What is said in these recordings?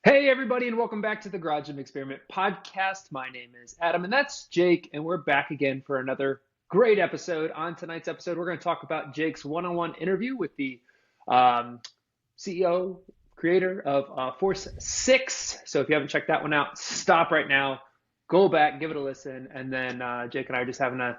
Hey, everybody, and welcome back to the Garage Gym Experiment podcast. My name is Adam, and that's Jake, and we're back again for another great episode. On tonight's episode, we're going to talk about Jake's one-on-one interview with the CEO, creator of Force 6. So if you haven't checked that one out, stop right now, go back, give it a listen, and then Jake and I are just having a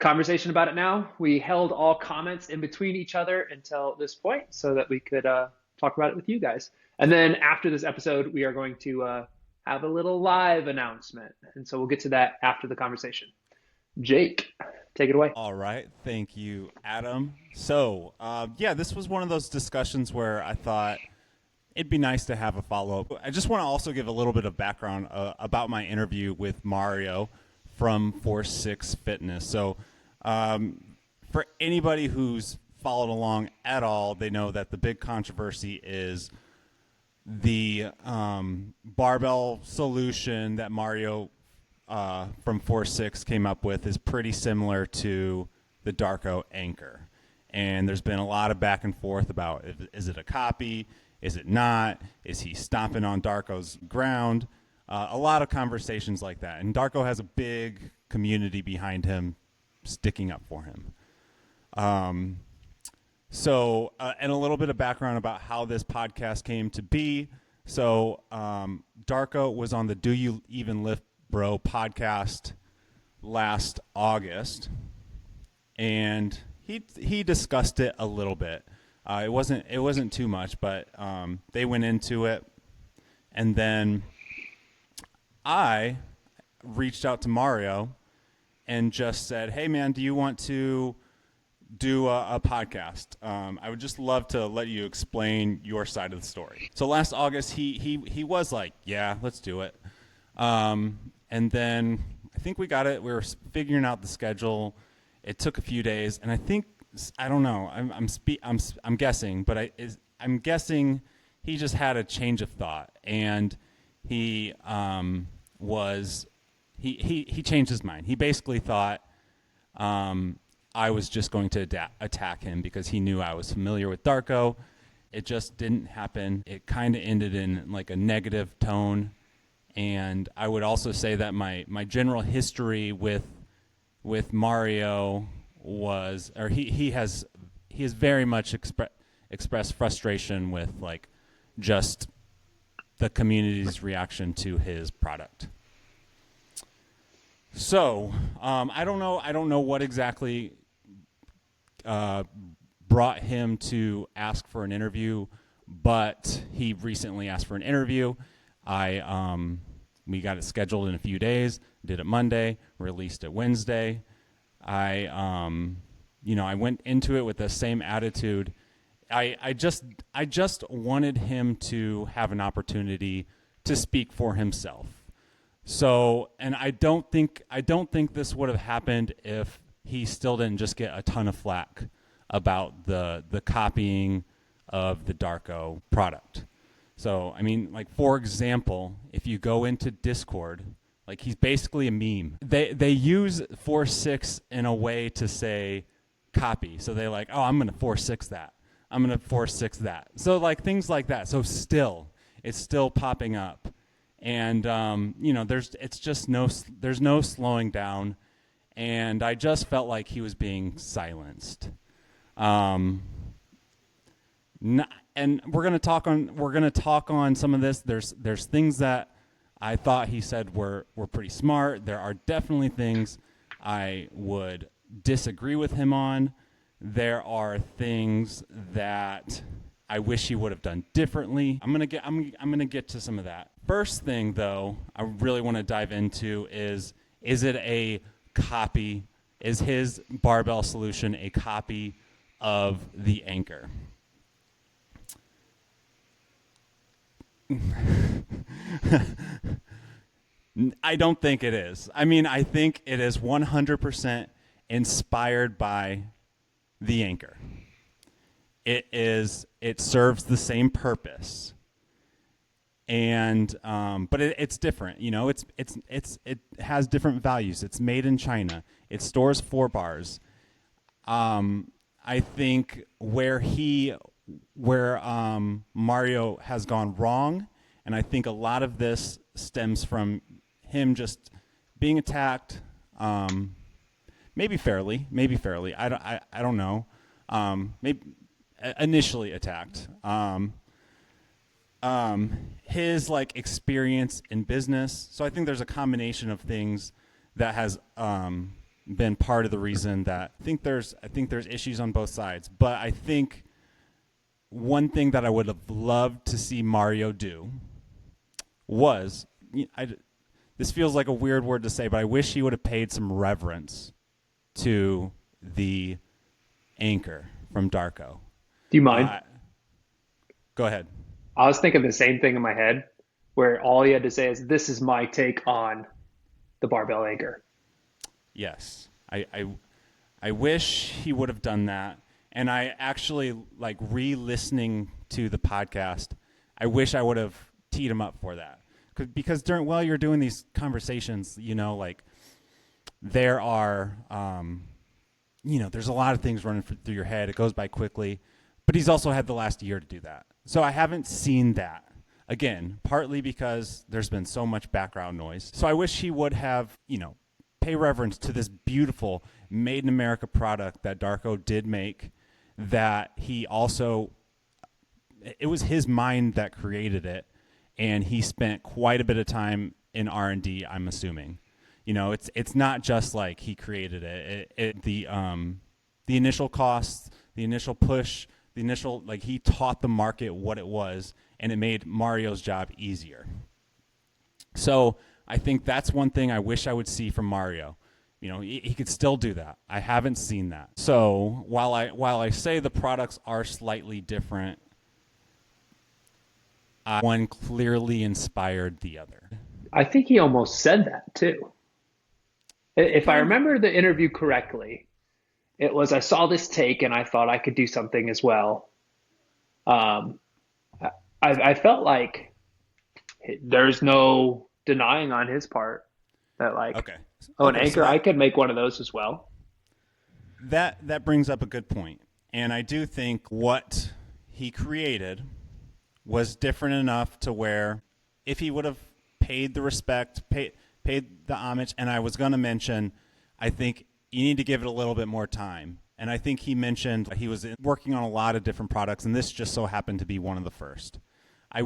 conversation about it now. We held all comments in between each other until this point so that we could talk about it with you guys. And then after this episode, we are going to have a little live announcement. And so we'll get to that after the conversation. Jake, take it away. All right. Thank you, Adam. So, yeah, this was one of those discussions where I thought it'd be nice to have a follow up. I just want to also give a little bit of background about my interview with Mario from Force 6 Fitness. So, for anybody who's followed along at all, they know that the big controversy is the barbell solution that Mario from Force 6 came up with is pretty similar to the Darko Anchor. And there's been a lot of back and forth about is it a copy? Is it not? Is he stomping on Darko's ground? A lot of conversations like that. And Darko has a big community behind him sticking up for him. And a little bit of background about how this podcast came to be. So, Darko was on the Do You Even Lift Bro podcast last August, and he discussed it a little bit. It wasn't too much, but they went into it, and then I reached out to Mario and just said, "Hey, man, do you want to do a podcast? I would just love to let you explain your side of the story." So last August, he was like, "Yeah, let's do it." And then I think we got it. We were figuring out the schedule. It took a few days, and I don't know. I'm guessing, but I'm guessing he just had a change of thought, and he changed his mind. He basically thought I was just going to attack him because he knew I was familiar with Darko. It just didn't happen. It kind of ended in like a negative tone. And I would also say that my general history with Mario was, or he has very much expressed frustration with like just the community's reaction to his product. So I don't know what exactly brought him to ask for an interview, but he recently asked for an interview. We got it scheduled in a few days, did it Monday, released it Wednesday. I went into it with the same attitude. I just wanted him to have an opportunity to speak for himself. So, and I don't think this would have happened if he still didn't just get a ton of flack about the copying of the Darko product. So, I mean, like, for example, if you go into Discord, like, he's basically a meme. They use Force 6 in a way to say copy. So they're like, oh, I'm going to Force 6 that. I'm going to Force 6 that. So, like, things like that. So it's still popping up. And, there's no slowing down. And I just felt like he was being silenced. And we're gonna talk on some of this. There's things that I thought he said were pretty smart. There are definitely things I would disagree with him on. There are things that I wish he would have done differently. I'm gonna get to some of that. First thing though, I really want to dive into is it a copy? Is his barbell solution a copy of the Anchor? I don't think it is. I mean, I think it is 100% inspired by the Anchor. It serves the same purpose, and but it's different. You know, it has different values. It's made in China. It stores 4 bars. I think where Mario has gone wrong And I think a lot of this stems from him just being attacked, maybe fairly. I don't know. Maybe initially attacked. His like experience in business. So I think there's a combination of things that has been part of the reason that I think there's issues on both sides. But I think one thing that I would have loved to see Mario do was, this feels like a weird word to say, but I wish he would have paid some reverence to the anchor from Darko. Do you mind? Go ahead. I was thinking the same thing in my head, where all you had to say is, "This is my take on the barbell anchor." Yes, I wish he would have done that. And I actually, like, re-listening to the podcast, I wish I would have teed him up for that. Because while you're doing these conversations, like, there are, there's a lot of things running through your head. It goes by quickly. But he's also had the last year to do that. So I haven't seen that. Again, partly because there's been so much background noise. So I wish he would have, pay reverence to this beautiful made in America product that Darko did make, that he also, it was his mind that created it, and he spent quite a bit of time in R&D, I'm assuming. It's not just like he created it. The initial costs, the initial push, the initial, like, he taught the market what it was, and it made Mario's job easier. So I think that's one thing I wish I would see from Mario. He could still do that. I haven't seen that. So while I say the products are slightly different, one clearly inspired the other. I think he almost said that too. If I remember the interview correctly, it was, "I saw this take and I thought I could do something as well." Um, I felt like there's no denying on his part that, like, Okay. oh, an Okay, anchor, I could make one of those as well. That brings up a good point. And I do think what he created was different enough to where if he would have paid the respect, paid the homage, and I was going to mention, I think you need to give it a little bit more time. And I think he mentioned he was working on a lot of different products, and this just so happened to be one of the first. I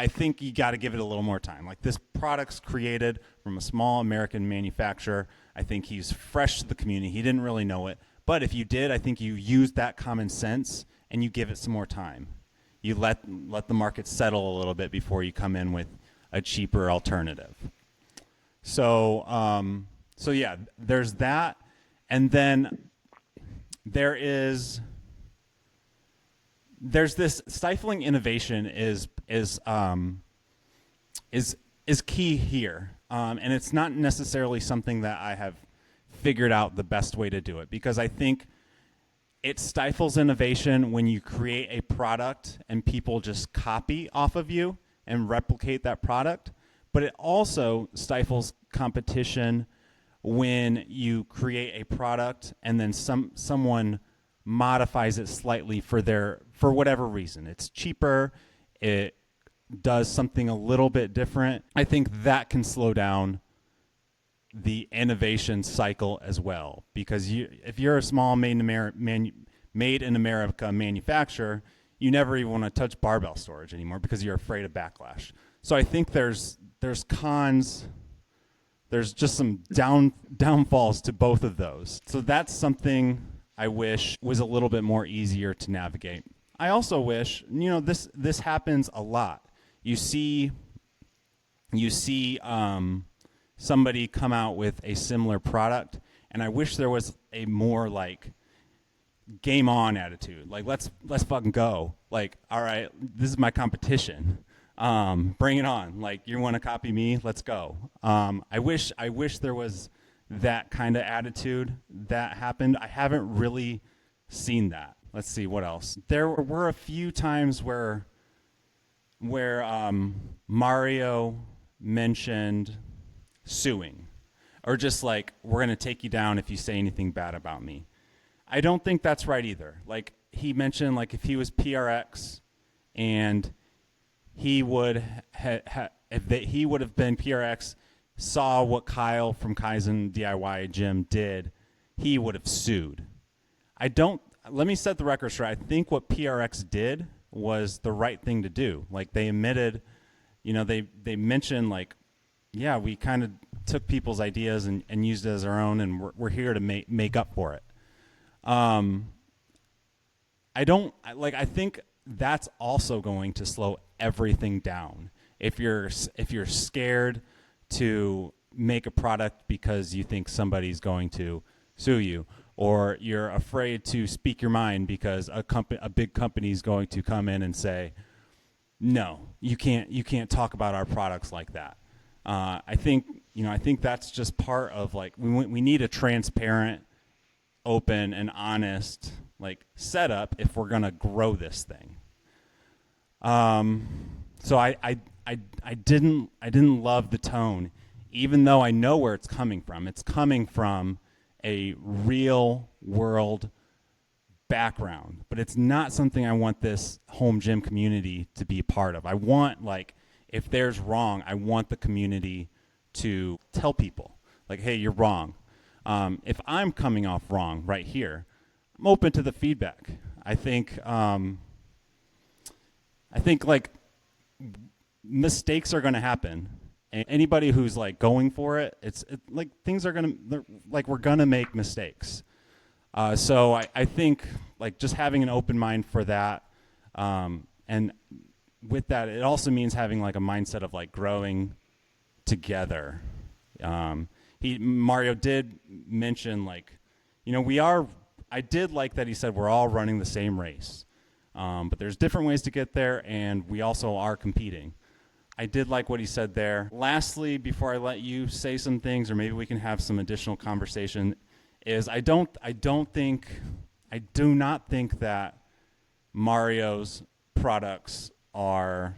think you got to give it a little more time. Like, this product's created from a small American manufacturer. I think he's fresh to the community. He didn't really know it. But if you did, I think you use that common sense and you give it some more time. You let the market settle a little bit before you come in with a cheaper alternative. So yeah, there's that. And then there's this stifling innovation is key here, and it's not necessarily something that I have figured out the best way to do it, because I think it stifles innovation when you create a product and people just copy off of you and replicate that product, but it also stifles competition when you create a product and then someone modifies it slightly for whatever reason. It's cheaper, it does something a little bit different. I think that can slow down the innovation cycle as well, because if you're a small made in America manufacturer, you never even want to touch barbell storage anymore because you're afraid of backlash. So I think there's cons. There's just some downfalls to both of those. So that's something I wish was a little bit more easier to navigate. I also wish, this happens a lot. You see somebody come out with a similar product, and I wish there was a more like game on attitude. Like, let's fucking go. Like, all right, this is my competition. Bring it on. Like, you want to copy me? Let's go. I wish there was that kind of attitude that happened. I haven't really seen that. Let's see what else. There were a few times where Mario mentioned suing, or just like, we're going to take you down if you say anything bad about me. I don't think that's right either. Like, he mentioned, like, if he was PRX and he would he would have been PRX, saw what Kyle from Kaizen DIY Gym did, he would have sued. I don't. Let me set the record straight. I think what PRX did was the right thing to do. Like they admitted, they mentioned like, yeah, we kind of took people's ideas and used it as our own, and we're here to make up for it. I think that's also going to slow everything down. If you're scared to make a product because you think somebody's going to sue you, or you're afraid to speak your mind because a big company is going to come in and say, no, you can't talk about our products like that. I think that's just part of like we need a transparent, open, and honest like setup if we're gonna grow this thing. So I didn't love the tone, even though I know where it's coming from. It's coming from a real world background, but it's not something I want this home gym community to be a part of. I want, like, if there's wrong, I want the community to tell people, like, hey, you're wrong. If I'm coming off wrong right here, I'm open to the feedback. I think like mistakes are going to happen. And anybody who's like going for it, like things are we're going to make mistakes. So I think like just having an open mind for that. And with that, it also means having like a mindset of like growing together. Mario did mention like, I did like that he said we're all running the same race. But there's different ways to get there, and we also are competing. I did like what he said there. Lastly, before I let you say some things, or maybe we can have some additional conversation, is I do not think that Mario's products are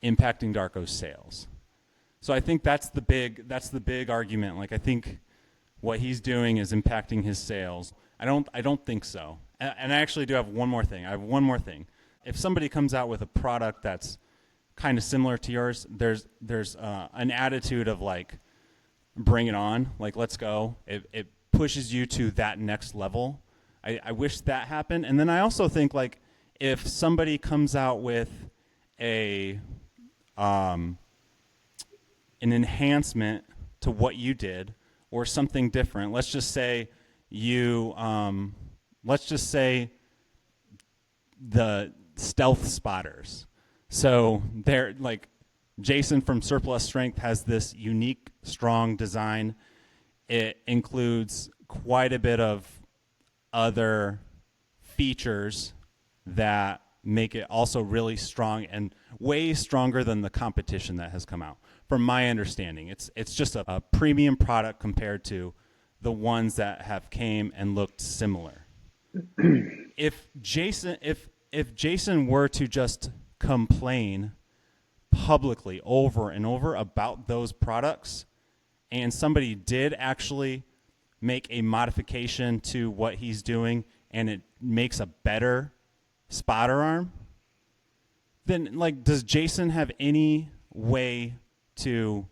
impacting Darko's sales. So I think that's the big argument. Like I think what he's doing is impacting his sales. I don't think so. And I actually do have one more thing. I have one more thing. If somebody comes out with a product that's kind of similar to yours, there's an attitude of like, bring it on, like let's go. It pushes you to that next level. I wish that happened. And then I also think like if somebody comes out with an enhancement to what you did or something different, let's just say the stealth spotters. So they're like Jason from Surplus Strength has this unique, strong design. It includes quite a bit of other features that make it also really strong and way stronger than the competition that has come out. From my understanding, it's just a premium product compared to the ones that have came and looked similar. If Jason were to just complain publicly over and over about those products, and somebody did actually make a modification to what he's doing, and it makes a better spotter arm, then like, does Jason have any way to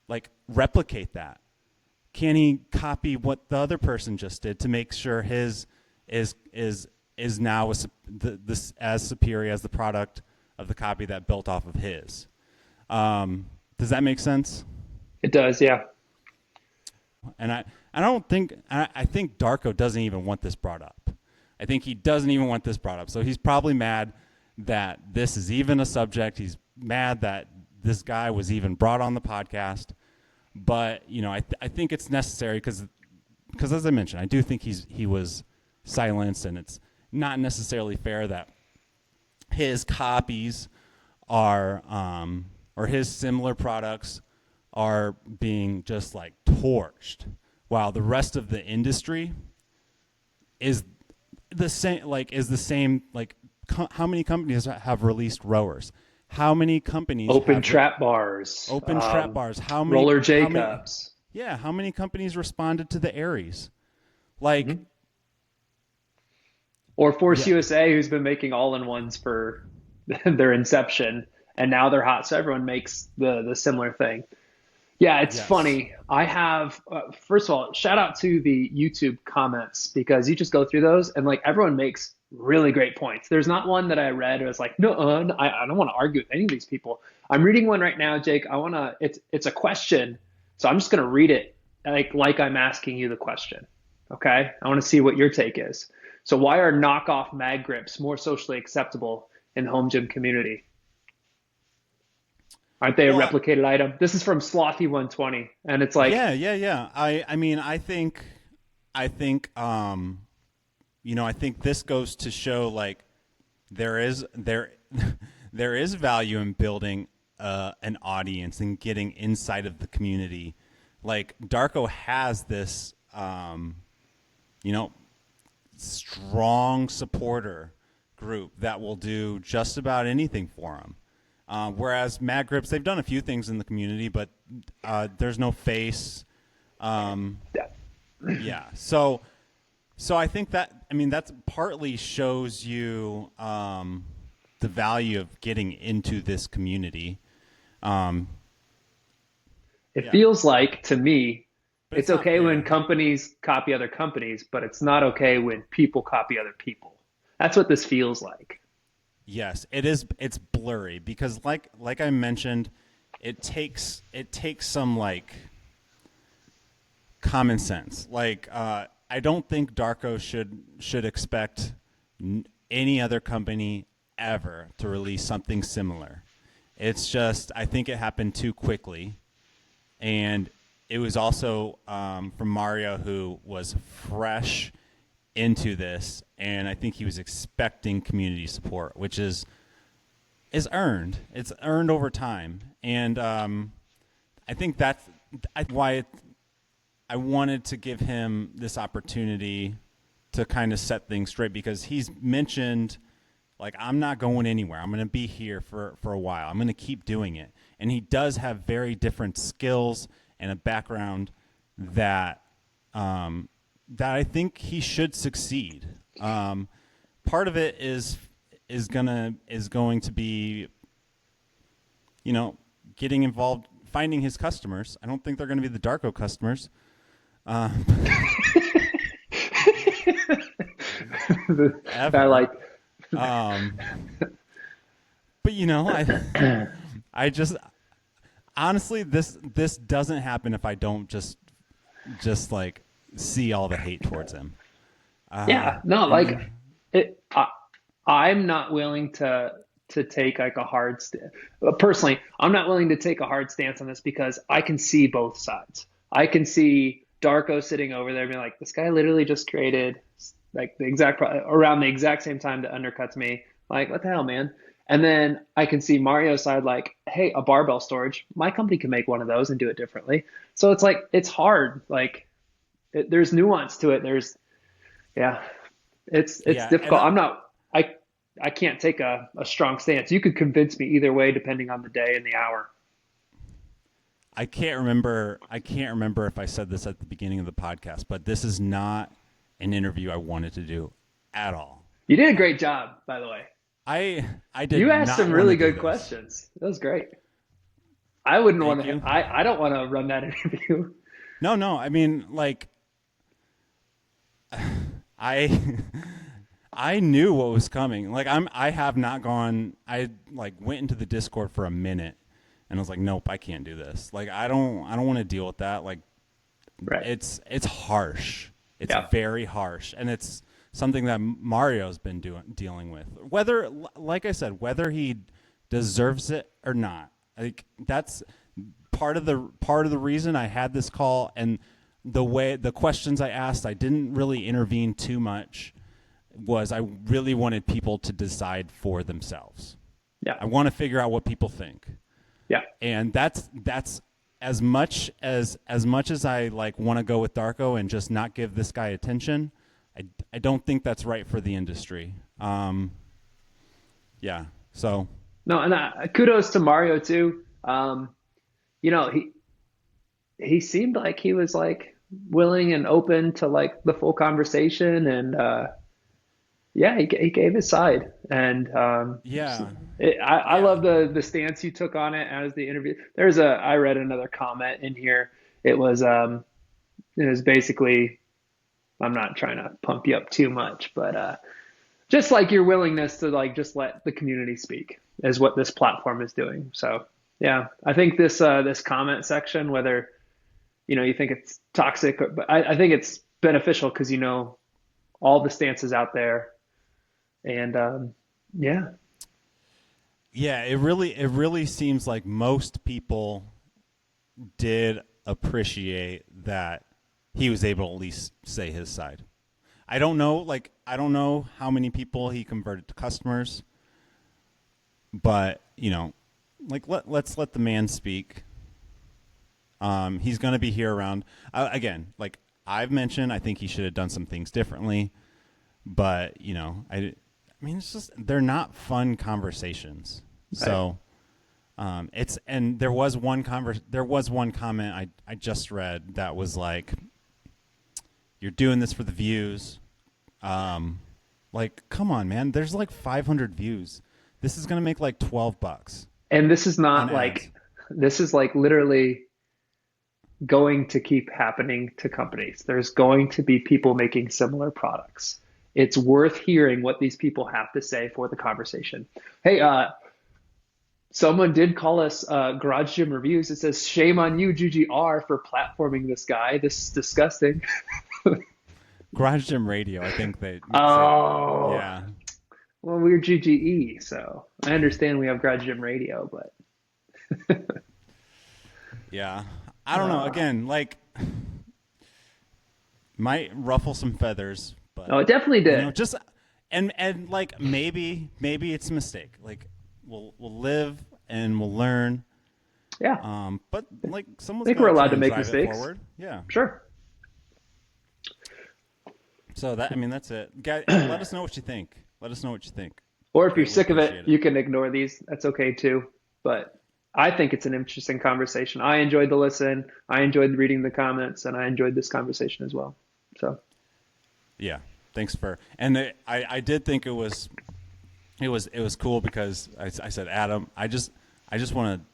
like replicate that? Can he copy what the other person just did to make sure his is now as superior as the product of the copy that built off of his? Does that make sense? It does, yeah. And I think Darko doesn't even want this brought up. I think he doesn't even want this brought up. So he's probably mad that this is even a subject. He's mad that this guy was even brought on the podcast. But I think it's necessary because as I mentioned, I do think he was silenced, and it's not necessarily fair that his copies are or his similar products are being just like torched, while the rest of the industry is the same. How many companies have released rowers? How many companies open trap bars? How many roller J cups? Yeah, how many companies responded to the Aries? Like, or Force USA, who's been making all-in-ones for their inception, and now they're hot. So everyone makes the similar thing. Yeah, it's Yes. funny. I have, first of all, shout out to the YouTube comments because you just go through those and like everyone makes really great points. There's not one that I read or was like, no, I don't want to argue with any of these people. I'm reading one right now, Jake. It's a question, so I'm just gonna read it like I'm asking you the question. Okay, I want to see what your take is. So why are knockoff mag grips more socially acceptable in the home gym community? Aren't they a Well, replicated item? This is from Slothy 120, and it's like, yeah, yeah, yeah. I mean, I think, I think this goes to show like there there is value in building an audience and getting inside of the community. Like Darko has this, you know, strong supporter group that will do just about anything for him. Whereas Mad Grips, they've done a few things in the community, but there's no face. Um, yeah, so I think that that's partly shows you the value of getting into this community. Um, it yeah, feels like to me, but it's it's not okay when fair. companies copy other companies, but it's not okay when people copy other people. That's what this feels like. Yes, it is. It's blurry because, like I mentioned, it takes some like common sense. Like, I don't think Darko should expect any other company ever to release something similar. It's just I think it happened too quickly, and it was also from Mario, who was fresh into this, and I think he was expecting community support, which is earned. It's earned over time, and I think that's why I wanted to give him this opportunity to kind of set things straight because he's mentioned like I'm not going anywhere. I'm going to be here for a while. I'm going to keep doing it. And he does have very different skills and a background that that I think he should succeed. Part of it is going to be, you know, getting involved, finding his customers. I don't think they're going to be the Darko customers. Um, I like, ever. Um, but I just honestly, this doesn't happen if I don't just like see all the hate towards him. yeah, no, like And it. I'm not willing to take like a hard personally. I'm not willing to take a hard stance on this because I can see both sides. I can see Darko sitting over there being like, this guy literally just created like around the exact same time that undercuts me. Like, what the hell, man? And then I can see Mario's side like, hey, a barbell storage. My company can make one of those and do it differently. So it's like it's hard. Like there's nuance to it. Yeah, it's yeah, and difficult. I can't take a strong stance. You could convince me either way depending on the day and the hour. I can't remember. I can't remember if I said this at the beginning of the podcast, but this is not an interview I wanted to do at all. You did a Like great job, by the way. I did You asked not some want to really do good this. questions. That was great. I wouldn't want Thank to. you. I don't want to run that interview. No, no. I mean, like I I knew what was coming. Like I have not gone. I like went into the Discord for a minute, and I was like, nope, I can't do this. Like I don't want to deal with that. Like Right. it's harsh. It's Yeah. very harsh, and it's something that Mario's been dealing with. Whether, like I said, whether he deserves it or not, like that's part of the reason I had this call and the questions I asked, I didn't really intervene too much. Was I really wanted people to decide for themselves. Yeah. I want to figure out what people think, Yeah. and that's as much as I like want to go with Darko and just not give this guy attention. I don't think that's right for the industry. Yeah. So No, and kudos to Mario too. You know, he seemed like he was like willing and open to like the full conversation, and yeah, he gave his side, and Yeah, I yeah. love the stance you took on it as the interview. I read another comment in here. It was it was basically, I'm not trying to pump you up too much, but just like your willingness to like just let the community speak is what this platform is doing. So yeah, I think this comment section, whether you think it's toxic, but I think it's beneficial because all the stances out there, and yeah, Yeah, it really seems like most people did appreciate that he was able to at least say his side. I don't know how many people he converted to customers, but like let's let the man speak. He's going to be here around again. Like I've mentioned, I think he should have done some things differently, but I mean, it's just they're not fun conversations. right. So it's and there was one comment I just read that was like, "You're doing this for the views." Like, come on, man. There's like 500 views. This is gonna make like $12 And this is on not ads. like this is like literally going to keep happening to companies. There's going to be people making similar products. It's worth hearing what these people have to say for the conversation. Hey, someone did call us Garage Gym Reviews. It says, shame on you, GGR, for platforming this guy. This is disgusting. Garage Gym Radio, I think they said, Oh, yeah, well, we're GGE, so I understand we have Garage Gym Radio, but yeah. I don't know. uh, Again, like, might ruffle some feathers, but no, it definitely did. just and like maybe it's a mistake. Like we'll live and we'll learn. Yeah, But like I someone's think got we're to allowed try to and make drive it mistakes. forward. Yeah. Sure. So that I mean that's it. Guys, let us know what you think. Let us know what you think. Or if you're Greatly sick of it, appreciate it. you can ignore these. That's okay too. But I think it's an interesting conversation. I enjoyed the listen. I enjoyed reading the comments, and I enjoyed this conversation as well. So, Yeah. Thanks for and I did think it was cool because I said Adam I just want to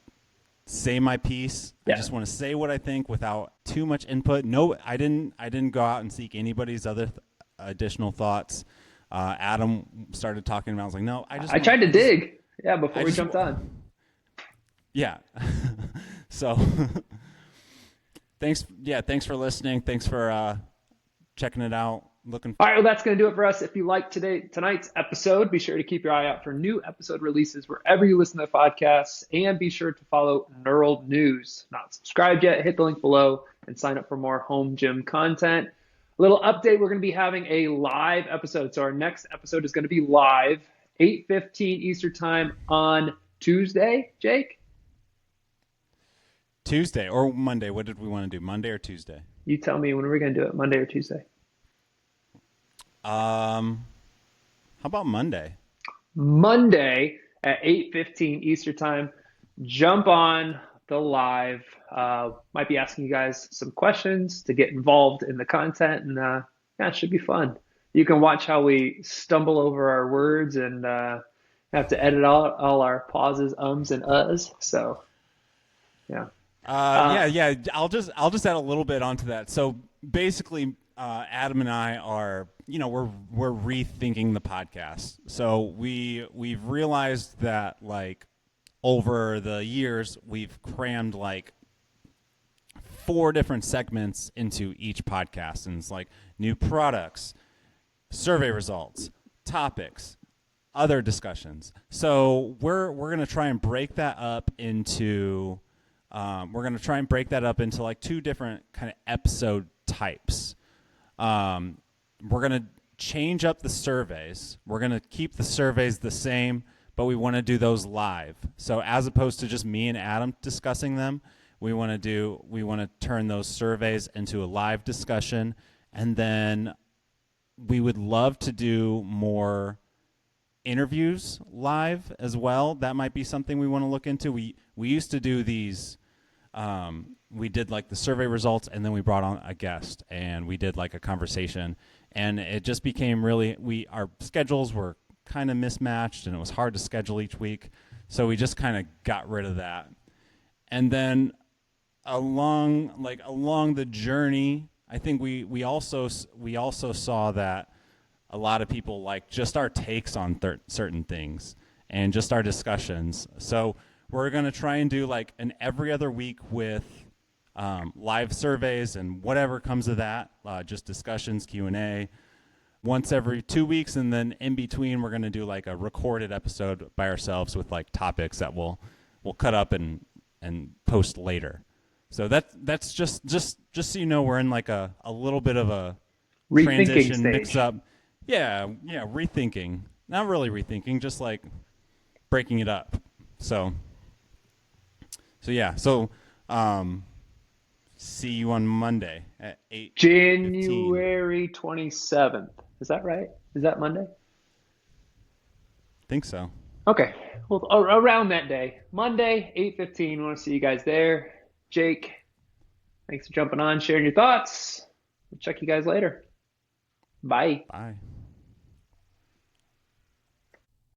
say my piece. I yeah, just want to say what I think without too much input. No, I didn't go out and seek anybody's other additional thoughts. Adam started talking about. I was like, no, I tried to dig. Yeah, before I we just, jumped on. yeah. So, thanks for listening. Thanks for checking it out. Looking. All right, well, that's going to do it for us. If you like tonight's episode, be sure to keep your eye out for new episode releases wherever you listen to podcasts, and be sure to follow Knurled News. Not subscribed yet? Hit the link below and sign up for more home gym content. A little update: we're going to be having a live episode, so our next episode is going to be live 8:15 Eastern time on Tuesday. Jake, Tuesday or Monday. What did we want to do? Monday or Tuesday? you tell me, when are we going to do it? Monday or Tuesday? How about Monday? Monday at 8:15 Eastern time. Jump on the live. Might be asking you guys some questions to get involved in the content, and yeah, it should be fun. You can watch how we stumble over our words and have to edit out all our pauses, ums, and uhs. So yeah. Yeah, Uh, yeah. I'll just add a little bit onto that. So basically, Adam and I are, we're rethinking the podcast. So we've realized that like over the years we've crammed like four different segments into each podcast, and it's like new products, survey results, topics, other discussions. So we're gonna try and break that up into like two different kind of episode types. We're gonna change up the surveys. We're gonna keep the surveys the same, but we want to do those live. So as opposed to just me and Adam discussing them, we want to turn those surveys into a live discussion, and then we would love to do more interviews live as well. That might be something we want to look into. We used to do these. We did like the survey results, and then we brought on a guest, and we did like a conversation. and it just became really our schedules were kind of mismatched, and it was hard to schedule each week. So we just kind of got rid of that. And then along the journey, I think we also saw that a lot of people like just our takes on certain things and just our discussions. So we're going to try and do like an every other week with live surveys and whatever comes of that, just discussions, Q&A, once every 2 weeks. And then in between, we're going to do like a recorded episode by ourselves with like topics that we'll cut up and post later. So that's just so you know, we're in like a little bit of a Rethinking transition stage. mix up. Yeah, rethinking. Not really rethinking, just like breaking it up. So yeah. So see you on Monday at 8:15. January 27th. Is that right? Is that Monday? Think so. Okay. Well, around that day, Monday, 8:15. Want to see you guys there. Jake, thanks for jumping on, sharing your thoughts. We'll check you guys later. Bye. Bye.